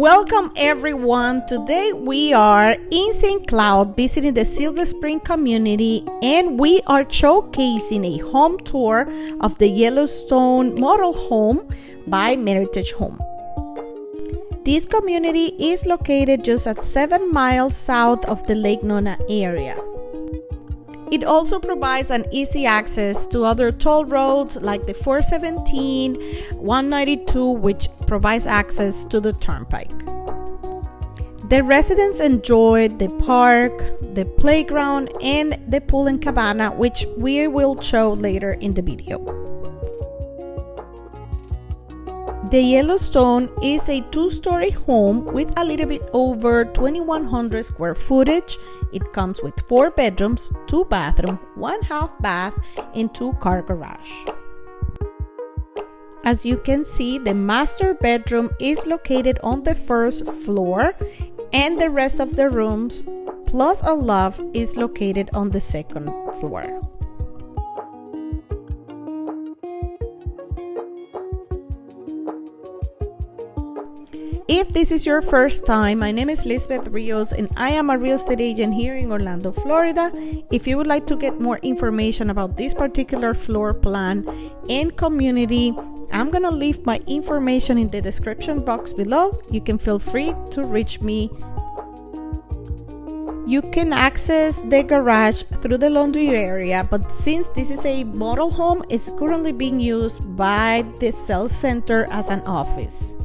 Welcome everyone. Today we are in St. Cloud visiting the Silver Spring community, and we are showcasing a home tour of the Yellowstone model home by Meritage Home. This community is located just at 7 miles south of the Lake Nona area. It also provides an easy access to other toll roads like the 417, 192, which provides access to the turnpike. The residents enjoyed the park, the playground, and the pool and cabana, which we will show later in the video. The Yellowstone is a two-story home with a little bit over 2,100 square footage. It comes with 4 bedrooms, 2 bathrooms, 1 half bath, and 2-car garage. As you can see, the master bedroom is located on the first floor, and the rest of the rooms, plus a loft, is located on the second floor. If this is your first time, my name is Lisbeth Rios and I am a real estate agent here in Orlando, Florida. If you would like to get more information about this particular floor plan and community, I'm gonna leave my information in the description box below. You can feel free to reach me. You can access the garage through the laundry area, but since this is a model home, it's currently being used by the sales center as an office.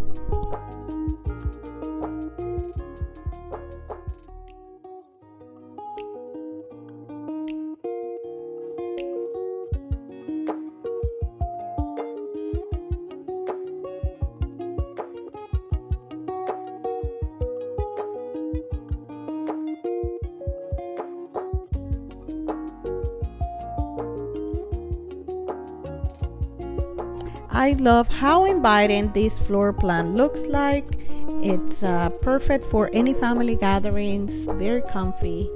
I love how inviting this floor plan looks like. It's perfect for any family gatherings, very comfy.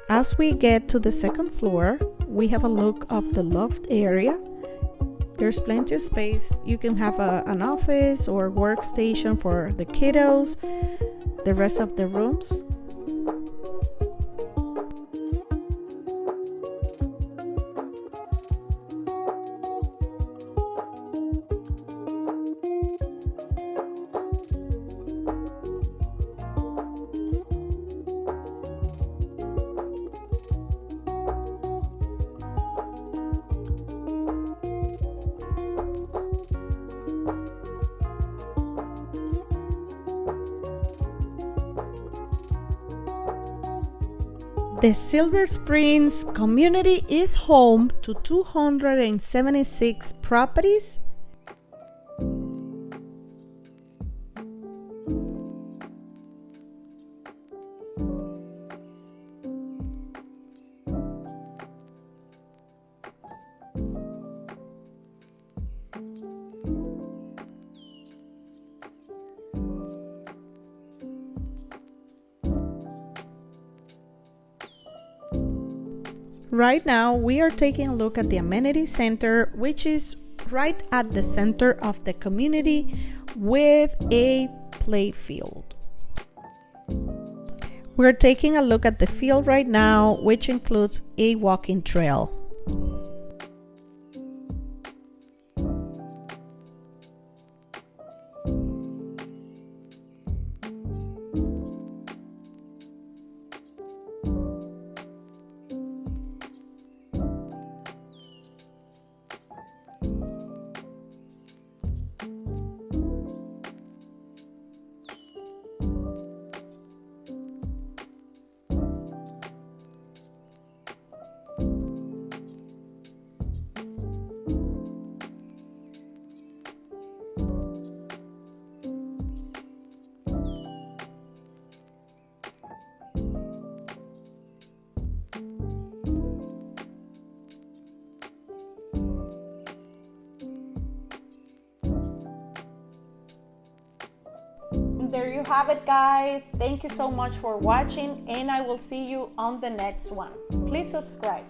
As we get to the second floor, we have a look of the loft area. There's plenty of space. You can have an office or workstation for the kiddos, the rest of the rooms. The Silver Springs community is home to 276 properties. Right now, we are taking a look at the amenity center, which is right at the center of the community with a play field. We're taking a look at the field right now, which includes a walking trail. there you have it, guys. Thank you so much for watching, and I will see you on the next one. Please subscribe.